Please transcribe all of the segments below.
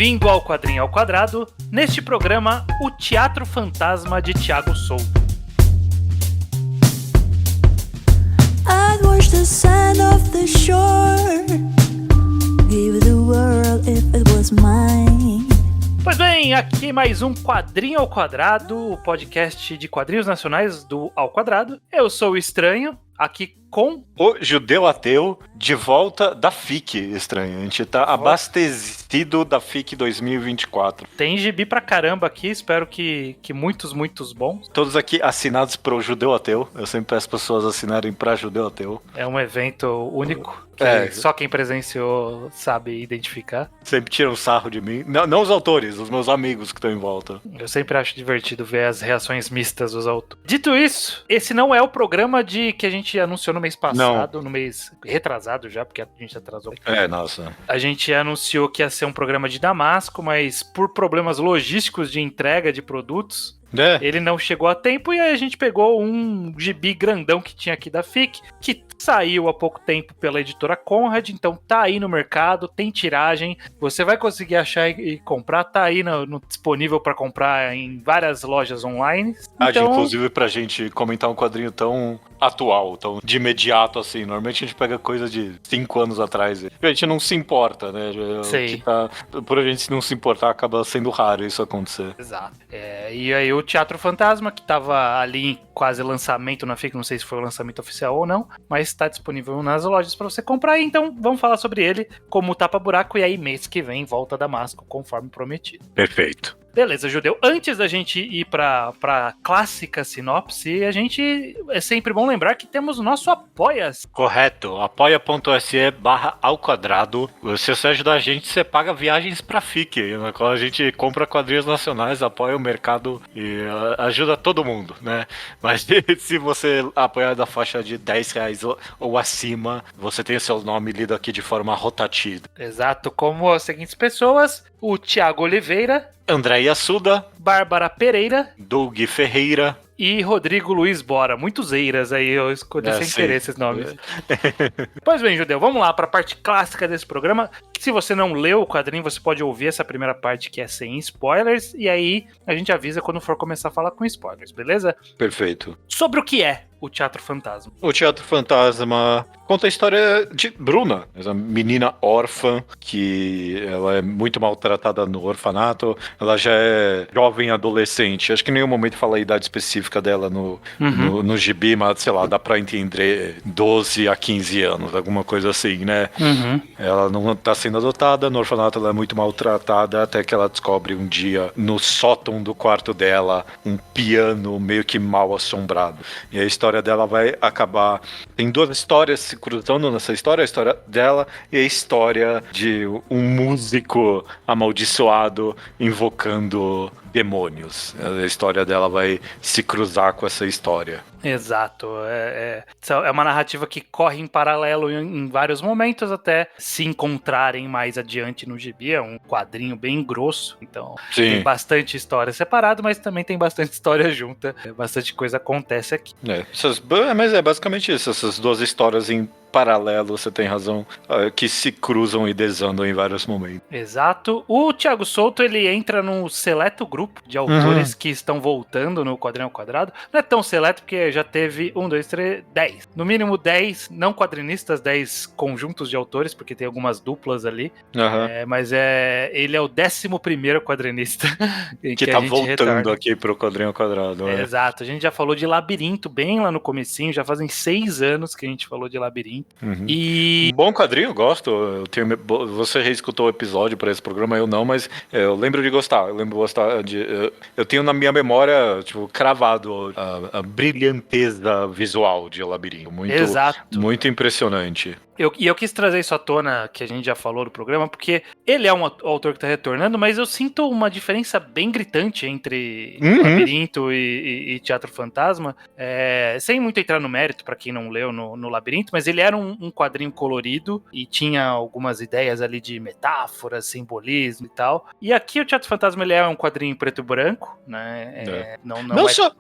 Bem-vindo ao Quadrinho ao Quadrado, neste programa, o Teatro Fantasma de Thiago Souto. I'd watch the sand off the shore, give the world if it was mine. Pois bem, aqui mais um Quadrinho ao Quadrado, o podcast de quadrinhos nacionais do Ao Quadrado. Eu sou o Estranho, aqui com... O Judeu Ateu, de volta da FIC, Estranho. A gente tá abastecido da FIC 2024. Tem gibi pra caramba aqui, espero que muitos bons. Todos aqui assinados pro Judeu Ateu. Eu sempre peço pessoas assinarem pra Judeu Ateu. É um evento único, que só quem presenciou sabe identificar. Sempre tiram sarro de mim. Não os autores, os meus amigos que estão em volta. Eu sempre acho divertido ver as reações mistas dos autores. Dito isso, esse não é o programa que a gente anunciou no mês passado, no mês retrasado já, porque a gente atrasou. Nossa. A gente anunciou que ia ser um programa de Damasco, mas por problemas logísticos de entrega de produtos, ele não chegou a tempo, e aí a gente pegou um gibi grandão que tinha aqui da FIC, que saiu há pouco tempo pela editora Conrad, então tá aí no mercado, tem tiragem, você vai conseguir achar e comprar, tá aí disponível para comprar em várias lojas online. Então... Inclusive pra gente comentar um quadrinho tão atual, tão de imediato assim. Normalmente a gente pega coisa de 5 anos atrás. A gente não se importa, né? Sei. Por a gente não se importar, acaba sendo raro isso acontecer. Exato. E aí o Teatro Fantasma, que tava ali em quase lançamento na FIC, não sei se foi o lançamento oficial ou não, mas está disponível nas lojas para você comprar, então vamos falar sobre ele como tapa-buraco, e aí mês que vem volta Damasco, conforme prometido. Perfeito. Beleza, Judeu. Antes da gente ir pra clássica sinopse, é sempre bom lembrar que temos o nosso Apoia-se. Correto. apoia.se/ao-quadrado. Se você ajudar a gente, você paga viagens pra FIC, na qual a gente compra quadrinhos nacionais, apoia o mercado e ajuda todo mundo, né? Mas se você apoiar da faixa de R$10 ou acima, você tem o seu nome lido aqui de forma rotativa. Exato, como as seguintes pessoas: o Thiago Oliveira, Andréia Suda, Bárbara Pereira, Doug Ferreira e Rodrigo Luiz Bora. Muitos eiras aí, eu escolhi sem querer esses nomes. Pois bem, Judeu, vamos lá para a parte clássica desse programa. Se você não leu o quadrinho, você pode ouvir essa primeira parte, que é sem spoilers, e aí a gente avisa quando for começar a falar com spoilers, beleza? Perfeito. Sobre o que é o Teatro Fantasma? O Teatro Fantasma conta a história de Bruna, essa menina órfã, que ela é muito maltratada no orfanato. Ela já é jovem adolescente. Acho que em nenhum momento fala a idade específica dela no gibi, mas sei lá, dá pra entender 12 a 15 anos, alguma coisa assim, né? Ela não tá sendo adotada, no orfanato ela é muito maltratada, até que ela descobre um dia, no sótão do quarto dela, um piano meio que mal assombrado. E a história dela vai acabar... Tem duas histórias se cruzando nessa história, a história dela e a história de um músico amaldiçoado invocando demônios. A história dela vai se cruzar com essa história. Exato. É uma narrativa que corre em paralelo em vários momentos até se encontrarem mais adiante no gibi. É um quadrinho bem grosso, então tem bastante história separada, mas também tem bastante história junta. Bastante coisa acontece aqui. Mas é basicamente isso. Essas duas histórias em paralelo, você tem razão, que se cruzam e desandam em vários momentos. Exato. O Thiago Souto, ele entra num seleto grupo de autores que estão voltando no Quadrinho ao Quadrado. Não é tão seleto, porque já teve 10. No mínimo 10 não quadrinistas, 10 conjuntos de autores, porque tem algumas duplas ali. Mas ele é o 11º quadrinista que tá voltando aqui pro Quadrinho ao Quadrado. Exato. A gente já falou de Labirinto bem lá no comecinho, já fazem 6 anos que a gente falou de Labirinto. E... Um bom quadrinho, gosto. Você reescutou o episódio para esse programa, eu não, mas eu lembro de gostar. Eu tenho na minha memória, cravado a brilhanteza visual de Labirinto. Exato. Muito impressionante. Eu quis trazer isso à tona, que a gente já falou do programa, porque ele é um autor que tá retornando, mas eu sinto uma diferença bem gritante entre Labirinto e Teatro Fantasma, sem muito entrar no mérito, pra quem não leu no Labirinto, mas ele era um quadrinho colorido e tinha algumas ideias ali de metáforas, simbolismo e tal. E aqui o Teatro Fantasma, ele é um quadrinho preto e branco, né? Não só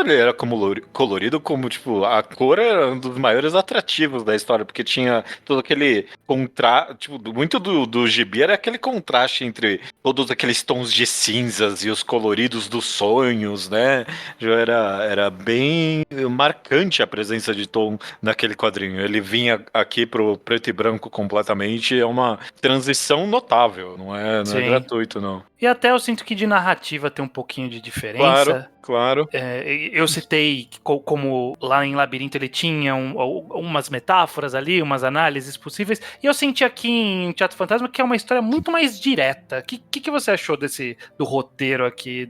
ele era como colorido, como a cor era um dos maiores atrativos positivos da história, porque tinha todo aquele contraste, tipo, muito do gibi era aquele contraste entre todos aqueles tons de cinzas e os coloridos dos sonhos, né? Já era bem marcante a presença de Tom naquele quadrinho. Ele vinha aqui pro preto e branco completamente, é uma transição notável, não é Sim. gratuito, não. E até eu sinto que de narrativa tem um pouquinho de Claro, diferença. claro. Eu citei como lá em Labirinto ele tinha umas metáforas ali, umas análises possíveis, e eu senti aqui em Teatro Fantasma que é uma história muito mais direta. O que você achou do roteiro aqui,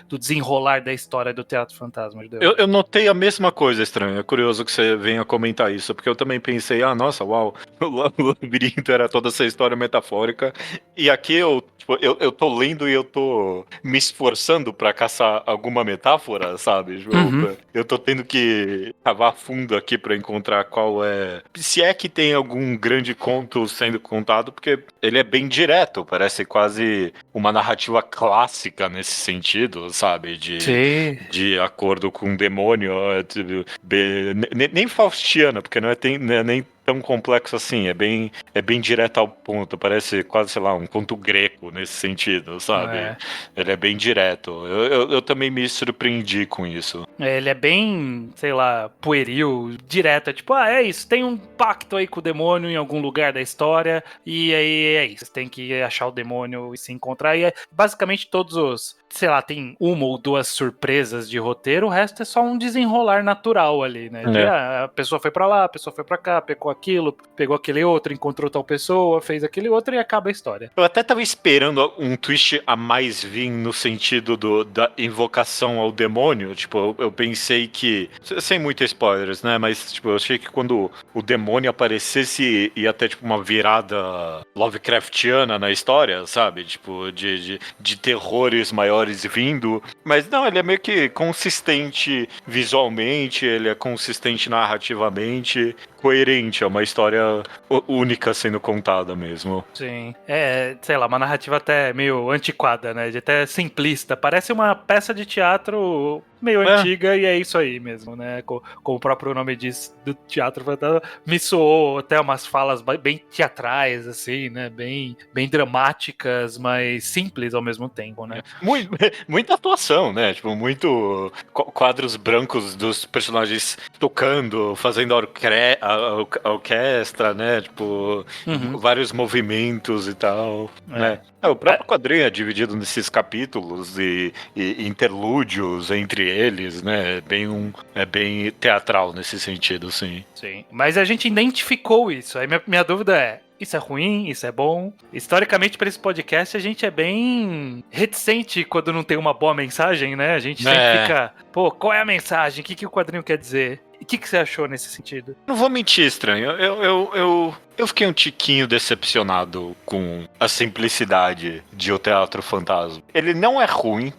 do desenrolar da história do Teatro Fantasma, Judeu? Eu notei a mesma coisa, estranho. É curioso que você venha comentar isso, porque eu também pensei, nossa, uau, o Labirinto era toda essa história metafórica, e aqui eu tô lendo e eu tô me esforçando pra caçar alguma metáfora, sabe? Eu tô tendo que cavar fundo aqui pra encontrar qual é. Se é que tem algum grande conto sendo contado, porque ele é bem direto, parece quase uma narrativa clássica nesse sentido, sabe? Sim. De acordo com o demônio, nem faustiana, porque não é nem tão complexo assim, é bem direto ao ponto, parece quase, sei lá, um conto greco nesse sentido, sabe? É. Ele é bem direto. Eu também me surpreendi com isso. Ele é bem, sei lá, pueril, direto. É tipo, é isso, tem um pacto aí com o demônio em algum lugar da história, e aí é isso, tem que achar o demônio e se encontrar. E basicamente todos os, sei lá, tem uma ou duas surpresas de roteiro, o resto é só um desenrolar natural ali, né? A pessoa foi pra lá, a pessoa foi pra cá, pegou aquilo, pegou aquele outro, encontrou tal pessoa, fez aquele outro e acaba a história. Eu até tava esperando um twist a mais vir no sentido da invocação ao demônio. Tipo, eu pensei que. Sem muitos spoilers, né? Mas, tipo, eu achei que quando o demônio aparecesse ia ter, tipo, uma virada Lovecraftiana na história, sabe? Tipo, de terrores maiores vindo. Mas não, ele é meio que consistente visualmente, ele é consistente narrativamente, coerente, é uma história única sendo contada mesmo. Sim. Sei lá, uma narrativa até meio antiquada, né? De até simplista. Parece uma peça de teatro meio antiga e é isso aí mesmo, né? Como o próprio nome diz do Teatro Fantasma, me soou até umas falas bem teatrais, assim, né? Bem dramáticas, mas simples ao mesmo tempo, né? Muita atuação, né? Tipo, muito quadros brancos dos personagens tocando, fazendo a orquestra, né? Tipo, vários movimentos e tal, né? O próprio quadrinho é dividido nesses capítulos e interlúdios entre eles, né? É bem teatral nesse sentido, sim. Sim, mas a gente identificou isso. Aí minha dúvida é, isso é ruim? Isso é bom? Historicamente, para esse podcast, a gente é bem reticente quando não tem uma boa mensagem, né? A gente sempre fica, pô, qual é a mensagem? O que o quadrinho quer dizer? E o que você achou nesse sentido? Não vou mentir, estranho. Eu fiquei um tiquinho decepcionado com a simplicidade de O Teatro Fantasma. Ele não é ruim.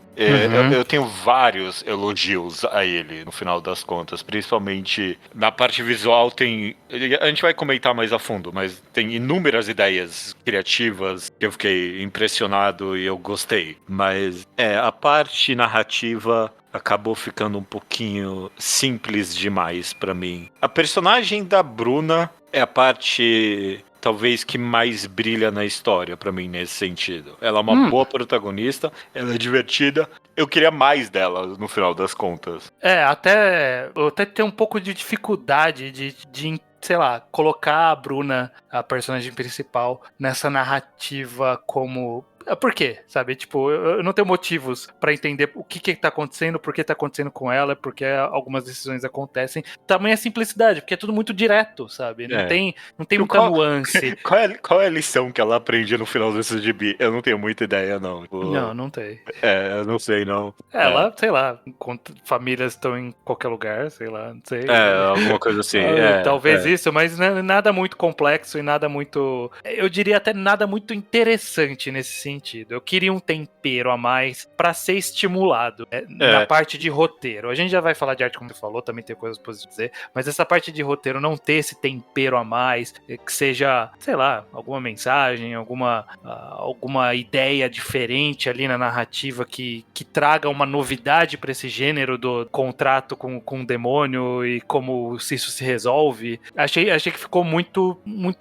Eu tenho vários elogios a ele, no final das contas. Principalmente na parte visual tem... A gente vai comentar mais a fundo, mas tem inúmeras ideias criativas que eu fiquei impressionado e eu gostei. Mas a parte narrativa acabou ficando um pouquinho simples demais pra mim. A personagem da Bruna é a parte talvez que mais brilha na história pra mim nesse sentido. Ela é uma boa protagonista, ela é divertida. Eu queria mais dela no final das contas. Eu até tenho um pouco de dificuldade de sei lá, colocar a Bruna, a personagem principal, nessa narrativa como... Por quê? Sabe? Tipo, eu não tenho motivos pra entender o que tá acontecendo, por que tá acontecendo com ela, porque algumas decisões acontecem. Tamanha simplicidade, porque é tudo muito direto, sabe? Não tem muita nuance. Qual é a lição que ela aprende no final desse gibi? Eu não tenho muita ideia, não. Não tem. Eu não sei, não. Ela, sei lá, enquanto famílias estão em qualquer lugar, sei lá, não sei. Alguma coisa assim. Talvez isso, mas nada muito complexo e nada muito... Eu diria até nada muito interessante nesse sentido. sentido. Eu queria um tempero a mais pra ser estimulado na parte de roteiro. A gente já vai falar de arte, como você falou, também tem coisas positivas dizer, mas essa parte de roteiro não ter esse tempero a mais, que seja, sei lá, alguma mensagem, alguma ideia diferente ali na narrativa que traga uma novidade pra esse gênero do contrato com o demônio e como isso se resolve. Achei que ficou muito,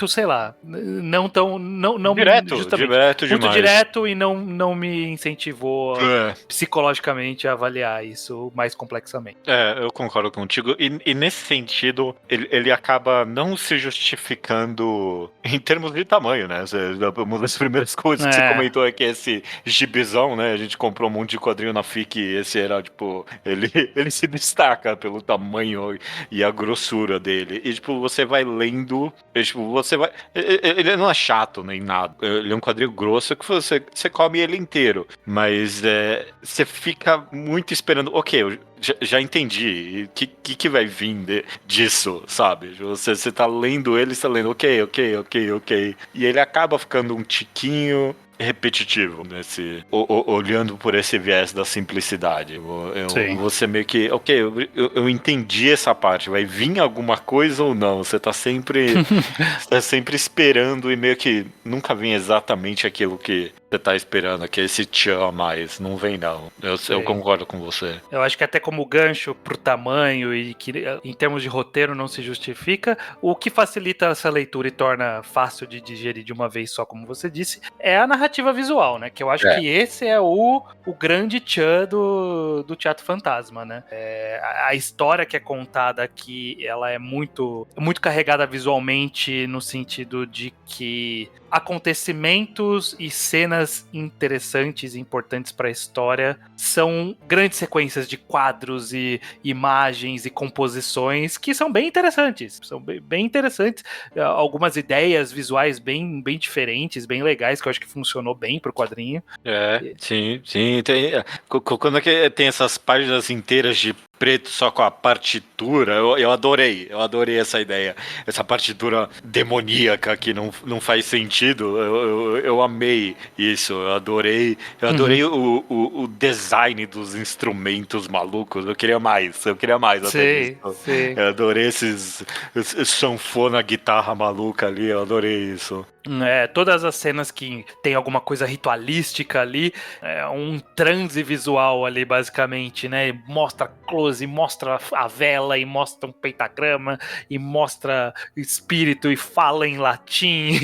sei lá, não tão... Não, direto muito demais. direto e não me incentivou psicologicamente a avaliar isso mais complexamente. Eu concordo contigo. E nesse sentido, ele acaba não se justificando em termos de tamanho, né? Uma das primeiras coisas que você comentou é que esse gibizão, né? A gente comprou um monte de quadrinho na FIC e esse era, tipo... Ele se destaca pelo tamanho e a grossura dele. E, tipo, você vai lendo... Ele não é chato nem nada. Ele é um quadrinho grosso que você come ele inteiro. Mas você fica muito esperando... Ok, eu já entendi. O que vai vir disso, sabe? Você tá lendo ele, você tá lendo ok. E ele acaba ficando um tiquinho repetitivo olhando por esse viés da simplicidade. Você meio que, ok, eu entendi essa parte, vai vir alguma coisa ou não? Você tá sempre esperando e meio que nunca vem exatamente aquilo que você tá esperando, que é esse tchan a mais. Não vem, não. Eu concordo com você. Eu acho que até como gancho pro tamanho e que em termos de roteiro não se justifica, o que facilita essa leitura e torna fácil de digerir de uma vez só, como você disse, é a narrativa visual, né? Que eu acho que esse é o grande tchan do Teatro Fantasma, né? A história que é contada aqui, ela é muito carregada visualmente no sentido de que acontecimentos e cenas interessantes e importantes para a história são grandes sequências de quadros e imagens e composições que são bem interessantes. São bem interessantes. Algumas ideias visuais bem diferentes, bem legais, que eu acho que funcionou bem pro quadrinho. Sim. Quando tem essas páginas inteiras de preto só com a partitura, eu adorei essa ideia, essa partitura demoníaca que não faz sentido. Eu amei isso, eu adorei o design dos instrumentos malucos. Eu queria mais até disso. Eu adorei esses sanfona, guitarra maluca ali, eu adorei isso. Todas as cenas que tem alguma coisa ritualística ali, um transe visual ali, basicamente, né? Mostra close, mostra a vela, e mostra um pentagrama, e mostra espírito, e fala em latim.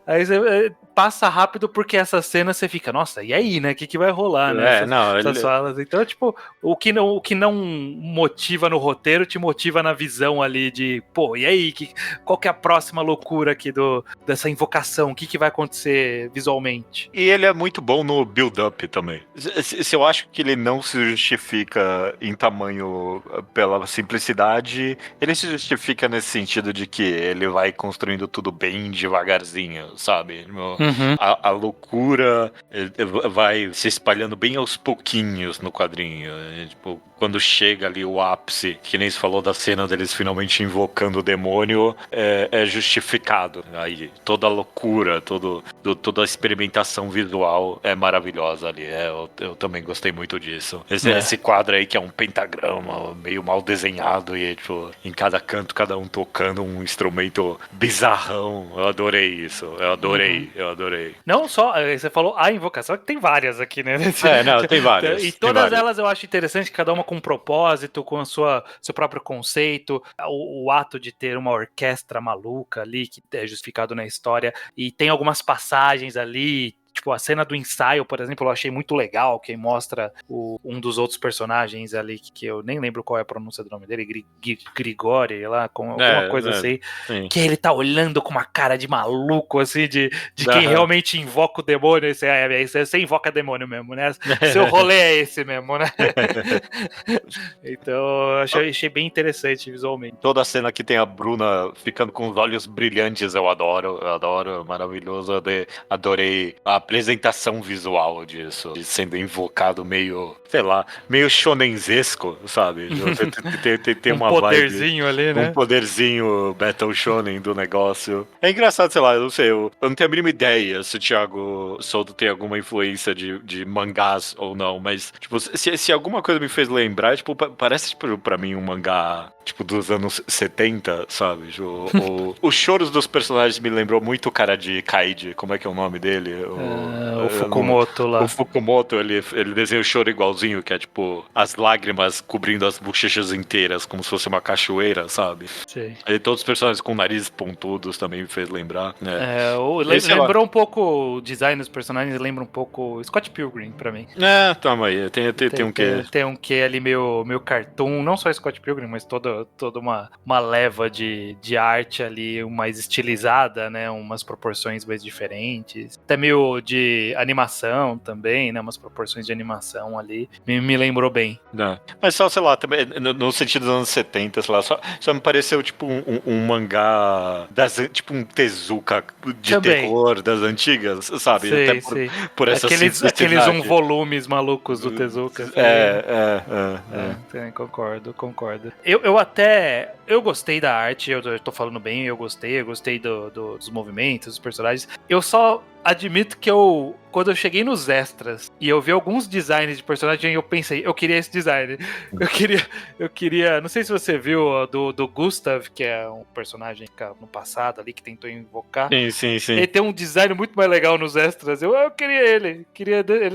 Aí você passa rápido porque essa cena você fica, nossa, e aí, né? O que vai rolar, né? Essas falas. Então, tipo, o que não motiva no roteiro te motiva na visão ali de, pô, e aí? Qual que é a próxima loucura aqui dessa invocação? O que vai acontecer visualmente? E ele é muito bom no build-up também. Se eu acho que ele não se justifica em tamanho pela simplicidade, ele se justifica nesse sentido de que ele vai construindo tudo bem devagarzinho, sabe? A loucura vai se espalhando bem aos pouquinhos no quadrinho. Tipo, quando chega ali o ápice, que nem se falou da cena deles finalmente invocando o demônio, é justificado. Aí toda a loucura, toda a experimentação visual é maravilhosa ali. Eu também gostei muito disso. Esse quadro aí que é um pentagrama meio mal desenhado e tipo, em cada canto cada um tocando um instrumento bizarrão. Eu adorei isso. Eu adorei. Não só, você falou a invocação, que tem várias aqui, né? Tem várias. E todas elas eu acho interessante, cada uma com um propósito, com seu próprio conceito, o ato de ter uma orquestra maluca ali, que é justificado na história, e tem algumas passagens ali, tipo, a cena do ensaio, por exemplo, eu achei muito legal, que mostra um dos outros personagens ali, que eu nem lembro qual é a pronúncia do nome dele, Grigori, lá, com alguma coisa assim, sim. Que ele tá olhando com uma cara de maluco, assim, de quem realmente invoca o demônio. Você invoca demônio mesmo, né? Seu rolê é esse mesmo, né? Então, achei bem interessante visualmente. Toda a cena que tem a Bruna ficando com os olhos brilhantes, eu adoro, maravilhoso. Adorei a apresentação visual disso, de sendo invocado meio, sei lá, meio shonenzesco, sabe? Tem Um uma poderzinho vibe, ali, né? um poderzinho Battle Shonen do negócio. É engraçado, sei lá, eu não sei, eu não tenho a mínima ideia se o Thiago Souto tem alguma influência de mangás ou não, mas, tipo, se alguma coisa me fez lembrar, tipo, parece, tipo, pra mim um mangá, tipo, dos anos 70, sabe? Os choros dos personagens me lembrou muito o cara de Kaiji, como é que é o nome dele? O Fukumoto O lá. Fukumoto, ele desenha o choro igualzinho, que é tipo as lágrimas cobrindo as bochechas inteiras, como se fosse uma cachoeira, sabe? Sei. E todos os personagens com narizes pontudos também me fez lembrar, né? Lembrou um pouco o design dos personagens, lembra um pouco Scott Pilgrim pra mim. É, toma aí, tem um quê? Tem um quê ali meio cartoon, não só Scott Pilgrim, mas toda uma leva de arte ali mais estilizada, né? Umas proporções mais diferentes. Até meio de animação também, né? Umas proporções de animação ali. Me lembrou bem. Não. Mas só, sei lá, também, no sentido dos anos 70, sei lá, só me pareceu tipo um mangá, tipo um Tezuka de Também. terror das antigas, sabe? Sei, Até sei. por essa Aqueles simplicidade. volumes malucos do Tezuka, sei. Concordo. Eu gostei da arte, eu tô falando bem, eu gostei dos movimentos, dos personagens. Eu só admito que quando eu cheguei nos extras e eu vi alguns designs de personagem, eu pensei, eu queria esse design. Eu queria, não sei se você viu ó, do Gustav, que é um personagem no passado ali que tentou invocar. Sim. Ele tem um design muito mais legal nos extras. Eu queria ele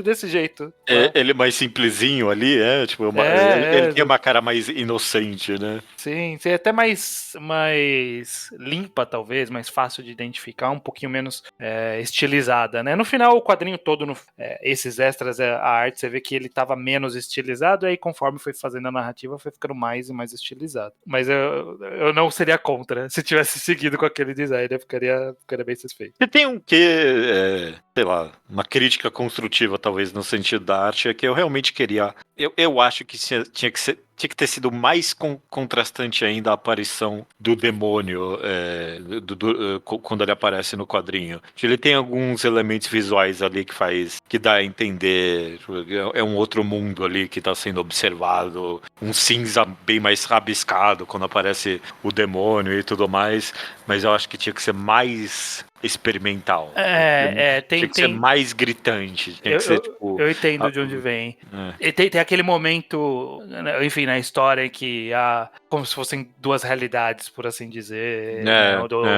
desse jeito. Ele mais simplesinho ali, tipo, ele tem uma cara mais inocente, né? Sim, até mais limpa, talvez, mais fácil de identificar, um pouquinho menos estilizada, né? No final, o quadrinho todo, esses extras, a arte, você vê que ele tava menos estilizado, e aí conforme foi fazendo a narrativa, foi ficando mais e mais estilizado. Mas eu não seria contra se tivesse seguido com aquele design, eu ficaria bem satisfeito. Você tem um quê, sei lá, uma crítica construtiva, talvez, no sentido da arte, é que eu realmente queria. Eu acho que tinha que ter sido mais contrastante ainda a aparição do demônio quando ele aparece no quadrinho. Ele tem alguns elementos visuais ali que dá a entender, é um outro mundo ali que está sendo observado, um cinza bem mais rabiscado quando aparece o demônio e tudo mais, mas eu acho que tinha que ser mais experimental. Tinha que ser mais gritante. Tinha que ser, tipo... Eu entendo de onde vem. E tem aquele momento, enfim, na história que como se fossem duas realidades, por assim dizer,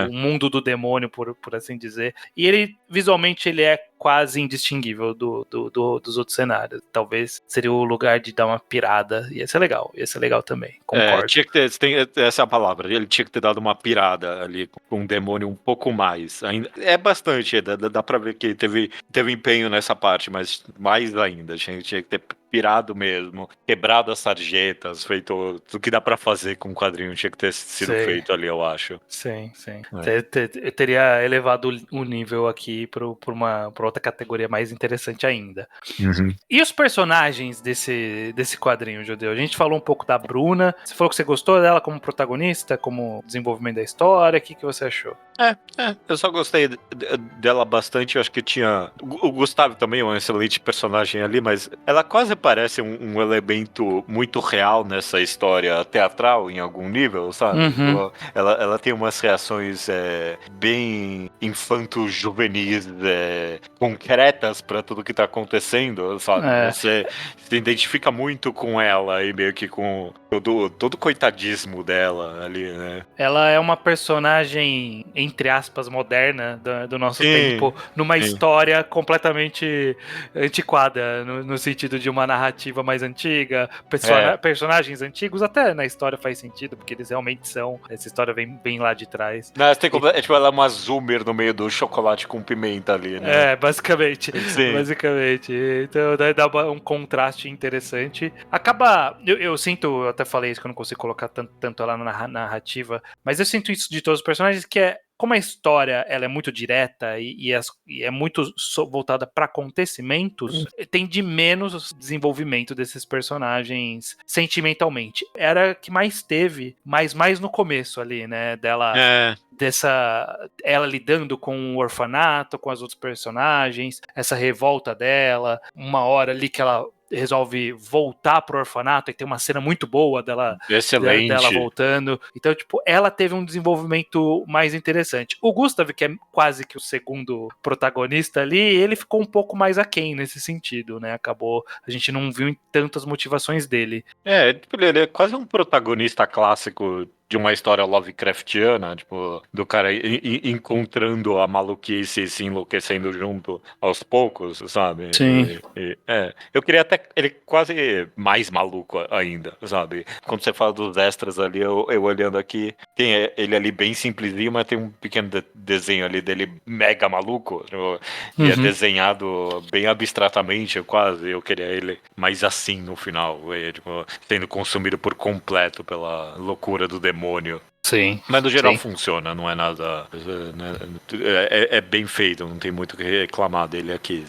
o mundo do demônio, por assim dizer. E ele, visualmente, ele é quase indistinguível dos outros cenários. Talvez seria o lugar de dar uma pirada. Ia ser legal também, concordo. Tinha que ter, essa é a palavra, ele tinha que ter dado uma pirada ali com um demônio um pouco mais. Ainda, é bastante, dá pra ver que teve empenho nessa parte, mas mais ainda, tinha que ter pirado mesmo, quebrado as sarjetas, feito tudo que dá pra fazer com o quadrinho, tinha que ter sido feito ali, eu acho. Sim. Eu teria elevado o nível aqui pra outra categoria mais interessante ainda. Uhum. E os personagens desse quadrinho, Judeu? A gente falou um pouco da Bruna, você falou que você gostou dela como protagonista, como desenvolvimento da história, o que você achou? Eu só gostei dela bastante, eu acho que tinha... O Gustavo também é um excelente personagem ali, mas ela quase parece um elemento muito real nessa história teatral, em algum nível, sabe? Uhum. Ela tem umas reações bem infanto-juvenis, concretas pra tudo que tá acontecendo, sabe? Você se identifica muito com ela e meio que com todo o coitadismo dela ali, né? Ela é uma personagem, entre aspas, moderna do nosso tempo, numa história completamente antiquada, no sentido de uma narrativa mais antiga, personagens antigos, até na história faz sentido, porque eles realmente são, essa história vem bem lá de trás. Não, tipo, ela é uma zoomer no meio do chocolate com pimenta ali, né? Basicamente. Sim. Basicamente. Então dá um contraste interessante. Acaba, eu sinto, eu até falei isso que eu não consigo colocar tanto ela na narrativa, mas eu sinto isso de todos os personagens, que como a história ela é muito direta e é muito voltada para acontecimentos, tem de menos desenvolvimento desses personagens sentimentalmente. Era a que mais teve, mas mais no começo ali, né? Ela lidando com o orfanato, com as outros personagens, essa revolta dela, uma hora ali que ela resolve voltar pro orfanato e tem uma cena muito boa dela voltando. Então, tipo, ela teve um desenvolvimento mais interessante. O Gustav, que é quase que o segundo protagonista ali, ele ficou um pouco mais aquém nesse sentido, né? Acabou, a gente não viu tantas motivações dele. Ele é quase um protagonista clássico de uma história Lovecraftiana, tipo, do cara encontrando a maluquice e se enlouquecendo junto aos poucos, sabe? Sim. Eu queria até ele quase mais maluco ainda, sabe? Quando você fala dos extras ali, eu olhando aqui, tem ele ali bem simplesinho, mas tem um pequeno desenho ali dele mega maluco, tipo, e é desenhado bem abstratamente, quase. Eu queria ele mais assim no final, tipo, sendo consumido por completo pela loucura do demônio. Sim. Mas no geral funciona, não é nada. É bem feito, não tem muito o que reclamar dele aqui.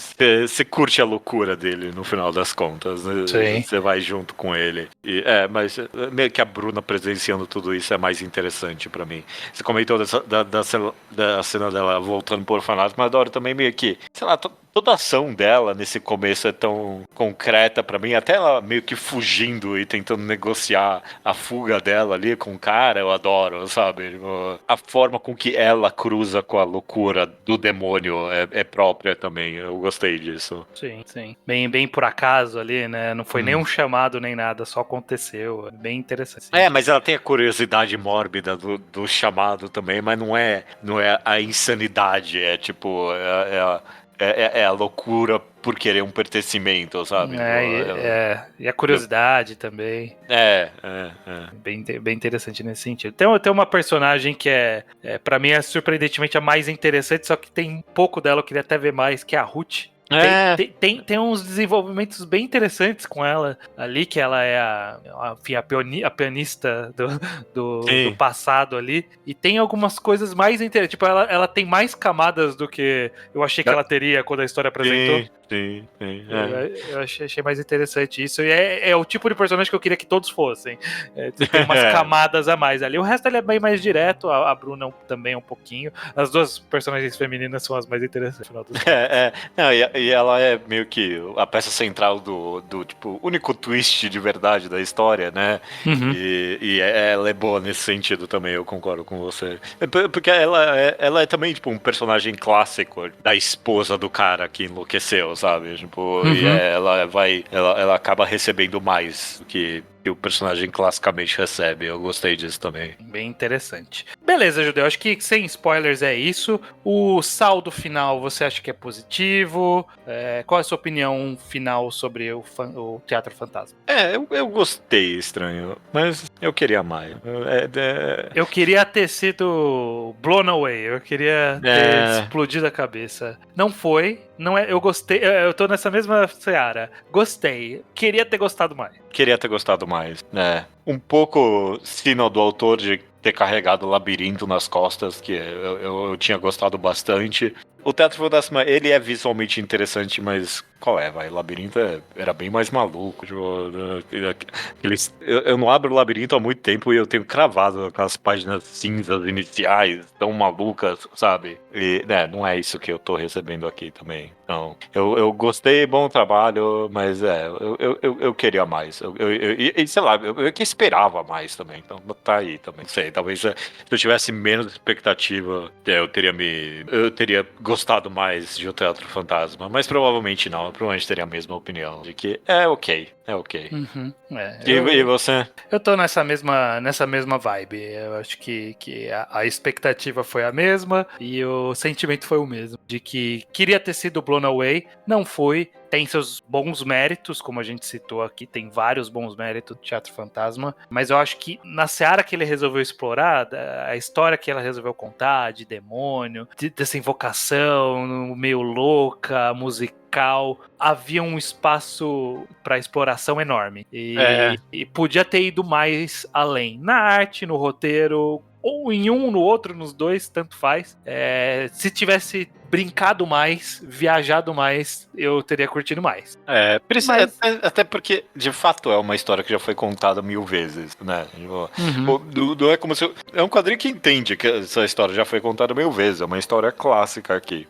Você curte a loucura dele no final das contas, né? Você vai junto com ele. Mas meio que a Bruna presenciando tudo isso é mais interessante pra mim. Você comentou da cena dela voltando pro orfanato, mas adoro também meio que, sei lá, toda a ação dela nesse começo é tão concreta pra mim, até ela meio que fugindo e tentando negociar a fuga dela ali com o cara, eu adoro, sabe? A forma com que ela cruza com a loucura do demônio é própria também, eu gostei disso. Sim. Bem por acaso ali, né? Não foi nenhum chamado nem nada, só aconteceu. Bem interessante. Mas ela tem a curiosidade mórbida do chamado também, mas não é a insanidade, é tipo, é a loucura por querer um pertencimento, sabe? E a curiosidade também. Bem interessante nesse sentido. Tem uma personagem que pra mim é surpreendentemente a mais interessante, só que tem pouco dela, eu queria até ver mais, que é a Ruth. Tem uns desenvolvimentos bem interessantes com ela ali, que ela é a pianista do passado ali, e tem algumas coisas mais interessantes, tipo, ela tem mais camadas do que eu achei que ela teria quando a história apresentou. Sim. Eu achei mais interessante isso, e é o tipo de personagem que eu queria que todos fossem. Tem umas camadas a mais ali. O resto ele é bem mais direto, a Bruna também um pouquinho. As duas personagens femininas são as mais interessantes no final dos contos. E ela é meio que a peça central do tipo, único twist de verdade da história, né? E ela é boa nesse sentido também, eu concordo com você. Porque ela é também, tipo, um personagem clássico da esposa do cara que enlouqueceu, sabe? Tipo, e ela acaba recebendo mais do que o personagem classicamente recebe. Eu gostei disso também. Bem interessante. Beleza, Judeu. Acho que sem spoilers é isso. O saldo final, você acha que é positivo? Qual é a sua opinião final sobre o Teatro Fantasma? Eu gostei, estranho. Mas eu queria mais. Eu queria ter sido blown away. Eu queria ter explodido a cabeça. Não foi. Não é, eu gostei. Eu tô nessa mesma seara. Gostei. Queria ter gostado mais. Um pouco sino do autor de ter carregado o Labirinto nas costas, que eu tinha gostado bastante. O Teatro Fantasma, ele é visualmente interessante, mas qual Labirinto era bem mais maluco. Tipo, eu não abro o Labirinto há muito tempo e eu tenho cravado aquelas páginas cinzas iniciais, tão malucas, sabe? E não é isso que eu tô recebendo aqui também. Então, eu gostei, bom trabalho, mas eu queria mais. E sei lá, eu que esperava mais também. Então tá aí também. Não sei, talvez se eu tivesse menos expectativa, eu teria gostado mais de O Teatro Fantasma, mas provavelmente não. Eu provavelmente teria a mesma opinião de que é ok. E você? Eu tô nessa mesma vibe. Eu acho que a expectativa foi a mesma e o sentimento foi o mesmo. De que queria ter sido blown away, não foi. Tem seus bons méritos, como a gente citou aqui, tem vários bons méritos do Teatro Fantasma, mas eu acho que na seara que ele resolveu explorar, a história que ela resolveu contar, de demônio, dessa invocação meio louca, musical, havia um espaço para exploração enorme. E podia ter ido mais além. Na arte, no roteiro, ou em um, no outro, nos dois, tanto faz. Se tivesse brincado mais, viajado mais, eu teria curtido mais. Mas... até porque, de fato, é uma história que já foi contada 1000 vezes, né? Não é como se... É um quadrinho que entende que essa história já foi contada 1000 vezes, é uma história clássica aqui.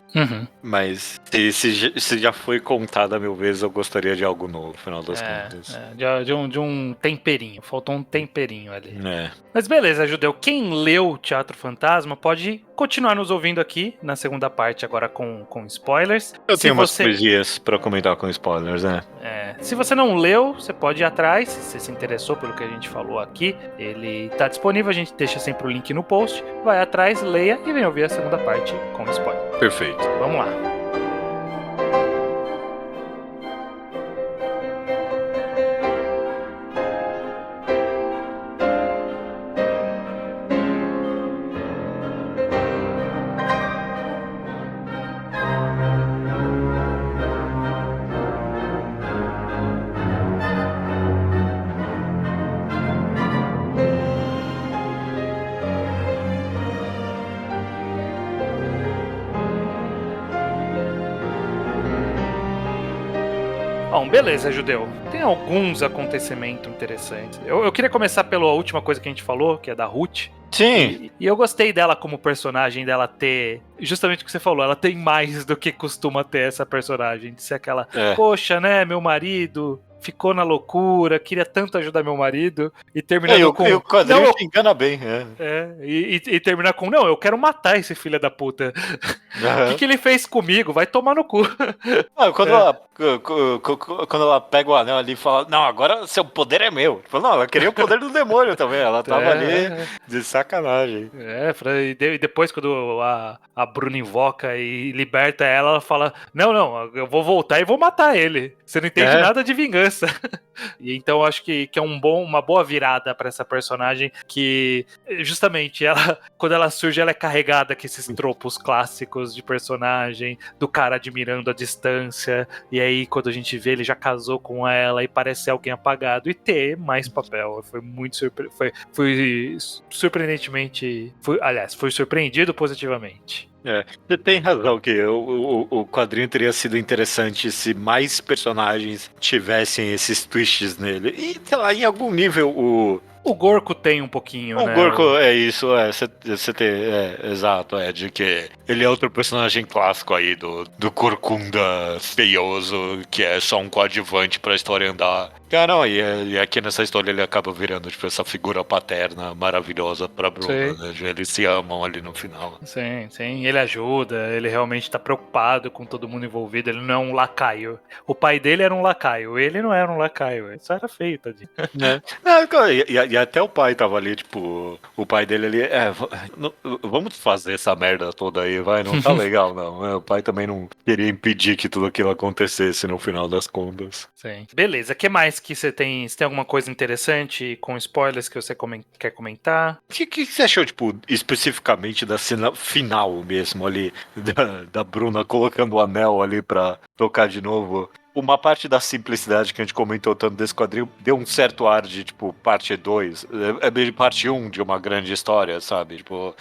Mas se já foi contada 1000 vezes, eu gostaria de algo novo, no final das contas. De um temperinho, faltou um temperinho ali. É. Mas beleza, Judeu, quem leu Teatro Fantasma pode continuar nos ouvindo aqui na segunda parte, agora com spoilers. Eu tenho umas coisinhas pra comentar com spoilers, né? Se você não leu, você pode ir atrás, se você se interessou pelo que a gente falou aqui, ele tá disponível, a gente deixa sempre o link no post, vai atrás, leia e vem ouvir a segunda parte com spoiler. Perfeito. Vamos lá. Bom, beleza, Judeu. Tem alguns acontecimentos interessantes. Eu queria começar pela última coisa que a gente falou, que é da Ruth. Sim. E eu gostei dela como personagem, dela ter... Justamente o que você falou, ela tem mais do que costuma ter essa personagem. De ser aquela, poxa, né, meu marido... ficou na loucura, queria tanto ajudar meu marido, e terminando com... o quadrinho te engana bem, e terminar com, não, eu quero matar esse filho da puta. O que ele fez comigo? Vai tomar no cu. Quando ela pega o anel ali e fala, não, agora seu poder é meu. Não, ela queria o poder do demônio também, ela tava ali de sacanagem. E depois quando a Bruna invoca e liberta ela, ela fala, não, eu vou voltar e vou matar ele. Você não entende nada de vingança. E então eu acho que é uma boa virada pra essa personagem, que justamente quando ela surge, ela é carregada com esses tropos clássicos de personagem, do cara admirando a distância, e aí quando a gente vê, ele já casou com ela e parece ser alguém apagado, e ter mais papel. Foi muito fui surpreendentemente, fui surpreendido positivamente. Você tem razão que o quadrinho teria sido interessante se mais personagens tivessem esses twists nele. E, sei lá, em algum nível o Gorko tem um pouquinho, né? O Gorko é isso, você tem, exato, de que ele é outro personagem clássico aí do Corcunda feioso, que é só um coadjuvante pra história andar. Não, e aqui nessa história ele acaba virando, tipo, essa figura paterna maravilhosa pra Bruna, né? Eles se amam ali no final. Sim, ele ajuda, ele realmente tá preocupado com todo mundo envolvido, ele não é um lacaio. O pai dele era um lacaio, ele não era um lacaio, isso era feio, tadinho. E até o pai tava ali, tipo, o pai dele ali, vamos fazer essa merda toda aí, vai, não tá legal não. O pai também não queria impedir que tudo aquilo acontecesse no final das contas. Sim. Beleza, o que mais que você tem? Você tem alguma coisa interessante com spoilers que você quer comentar? O que você achou, tipo, especificamente da cena final mesmo ali, da Bruna colocando o anel ali pra tocar de novo? Uma parte da simplicidade que a gente comentou tanto desse quadrinho deu um certo ar de, tipo, parte 2, parte 1 de uma grande história, sabe? Tipo,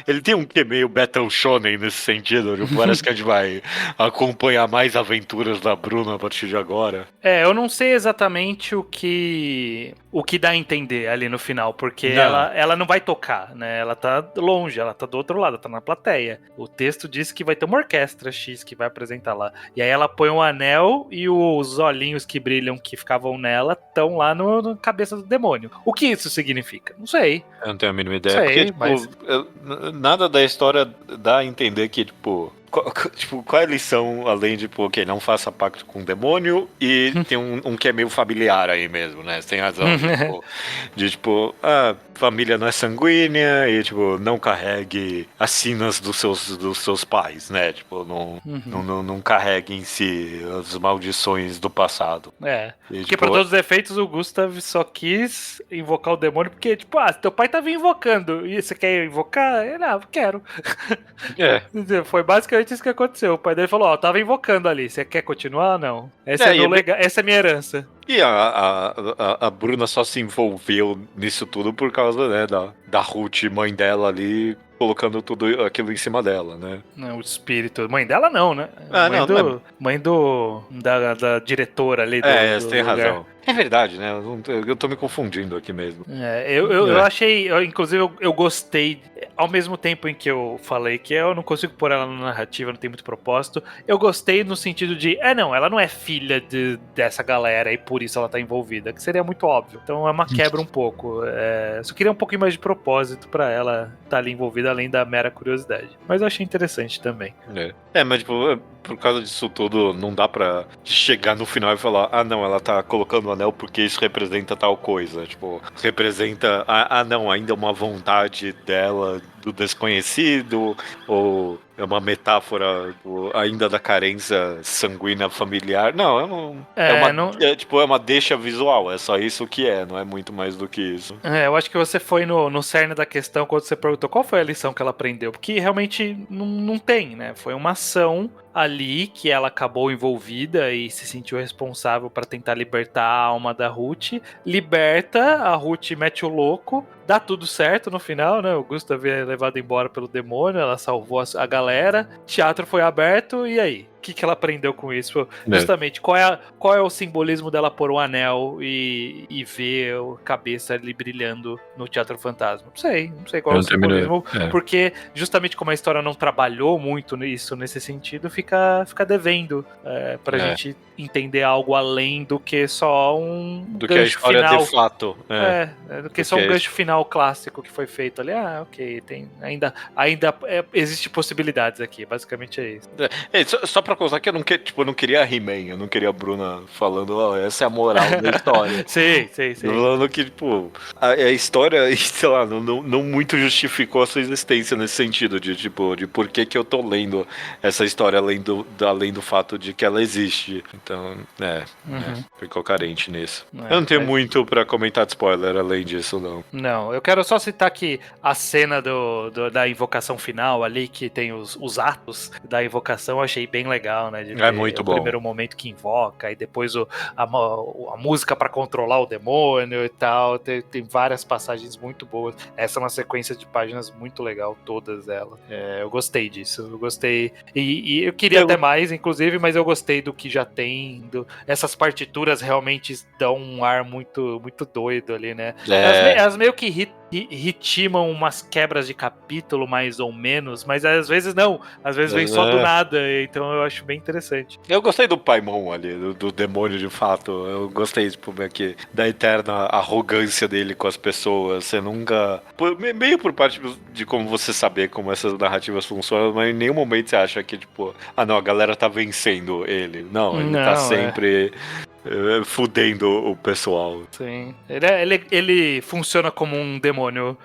ele tem um que meio Battle Shonen nesse sentido, tipo, parece que a gente vai acompanhar mais aventuras da Bruna a partir de agora. Eu não sei exatamente o que dá a entender ali no final, porque ela não vai tocar, né? Ela tá longe, ela tá do outro lado, tá na plateia. O texto diz que vai ter uma orquestra X que vai apresentar lá. E aí ela põe um anel e os olhinhos que brilham que ficavam nela estão lá na cabeça do demônio. O que isso significa? Não sei. Eu não tenho a mínima ideia. Porque, nada da história dá a entender que, tipo, qual é a lição, além de, tipo, não faça pacto com o demônio, e tem um que é meio familiar aí mesmo, né? Você tem razão. Tipo, a família não é sanguínea e, tipo, não carregue as sinas dos seus pais, né? Tipo, não carregue em si as maldições do passado. Porque tipo, pra todos os efeitos, o Gustav só quis invocar o demônio porque, tipo, teu pai tava invocando, e você quer invocar? Ele, quero. Foi basicamente isso que aconteceu. O pai dele falou, tava invocando ali, você quer continuar ou não? Essa é minha herança. E a Bruna só se envolveu nisso tudo por causa, né, da Ruth, mãe dela ali, colocando tudo aquilo em cima dela, né? O espírito. Mãe dela não, né? Mãe da diretora ali do Você tem lugar. razão. É verdade, né? Eu tô me confundindo aqui mesmo. Eu achei, inclusive eu gostei, ao mesmo tempo em que eu falei que eu não consigo pôr ela na narrativa, não tem muito propósito, eu gostei no sentido de, não, ela não é filha dessa galera e por isso ela tá envolvida, que seria muito óbvio. Então é uma quebra um pouco. Só queria um pouquinho mais de propósito pra ela estar ali envolvida, além da mera curiosidade. Mas eu achei interessante também. Mas tipo, por causa disso tudo, não dá pra chegar no final e falar, não, ela tá colocando o anel porque isso representa tal coisa. Tipo, representa, não, ainda é uma vontade dela do desconhecido, ou é uma metáfora ainda da carência sanguínea familiar. Não, é uma deixa visual, é só isso que não é muito mais do que isso. Eu acho que você foi no cerne da questão quando você perguntou qual foi a lição que ela aprendeu, porque realmente não tem, né? Foi uma ação ali que ela acabou envolvida e se sentiu responsável para tentar libertar a alma da Ruth, liberta, a Ruth mete o louco, dá tudo certo no final, né? O Gustav é levado embora pelo demônio, ela salvou a galera, teatro foi aberto, e aí? O que ela aprendeu com isso? Justamente, qual é o simbolismo dela pôr o anel e ver a cabeça ali brilhando no Teatro Fantasma? Não sei qual é o simbolismo, porque justamente como a história não trabalhou muito nisso, nesse sentido, fica devendo pra gente entender algo além do que só um do que a história final. De fato. Do que só um gancho final clássico que foi feito ali. Ok, tem, ainda existe possibilidades aqui, basicamente é isso. Só pra constar que eu não queria a He-Man, eu não queria a Bruna falando, essa é a moral da história. Sim. Falando que, a história, sei lá, não muito justificou a sua existência nesse sentido, de por que eu tô lendo essa história além do fato de que ela existe. Então, ficou carente nisso. Eu não tenho muito pra comentar de spoiler além disso, não. Não, eu quero só citar que a cena da invocação final ali, que tem os atos da invocação, eu achei bem legal, né? É muito bom. O primeiro momento que invoca, e depois a música pra controlar o demônio e tal. Tem várias passagens muito boas. Essa é uma sequência de páginas muito legal, todas elas. Eu gostei disso, eu gostei. E eu queria até mais, inclusive, mas eu gostei do que já tem. Essas partituras realmente dão um ar muito, muito doido ali, né? Elas meio que ritmam umas quebras de capítulo, mais ou menos, mas às vezes não. Às vezes vem só do nada, então eu acho bem interessante. Eu gostei do Paimon ali, do demônio de fato. Eu gostei, da eterna arrogância dele com as pessoas. Você nunca... Meio por parte de como você saber como essas narrativas funcionam, mas em nenhum momento você acha que, não, a galera tá vencendo ele. Não, ele tá sempre... fudendo o pessoal. Sim. Ele funciona como um demônio.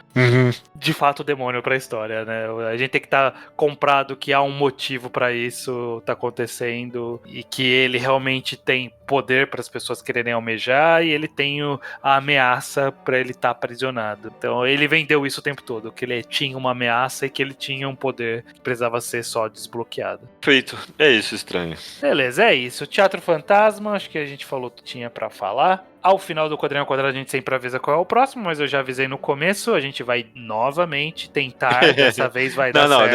De fato, demônio pra história, né? A gente tem que estar comprado que há um motivo pra isso tá acontecendo e que ele realmente tem poder para as pessoas quererem almejar e ele tem a ameaça pra ele estar aprisionado. Então ele vendeu isso o tempo todo, que ele tinha uma ameaça e que ele tinha um poder que precisava ser só desbloqueado. Feito. É isso, estranho. Beleza, é isso. Teatro Fantasma, acho que a gente falou o que tinha pra falar. Ao final do Quadrinho ao Quadrado a gente sempre avisa qual é o próximo, mas eu já avisei no começo, a gente vai novamente tentar, dessa vez vai dar certo.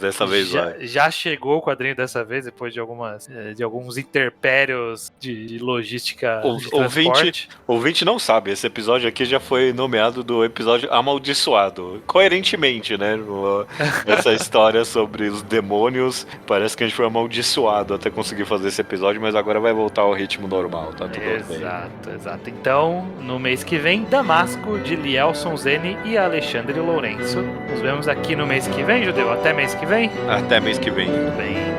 Dessa vez vai. Já chegou o quadrinho dessa vez, depois de alguns interpérios de logística de transporte. Ouvinte não sabe, esse episódio aqui já foi nomeado do episódio amaldiçoado, coerentemente, né? Essa história sobre os demônios, parece que a gente foi amaldiçoado até conseguir fazer esse episódio, mas agora vai voltar ao ritmo normal, tá tudo bem. Exato. Então, no mês que vem, Damasco, de Lielson Zene e Alexandre Lourenço. Nos vemos aqui no mês que vem, Judeu. Até mês que vem? Até mês que vem. Tudo bem.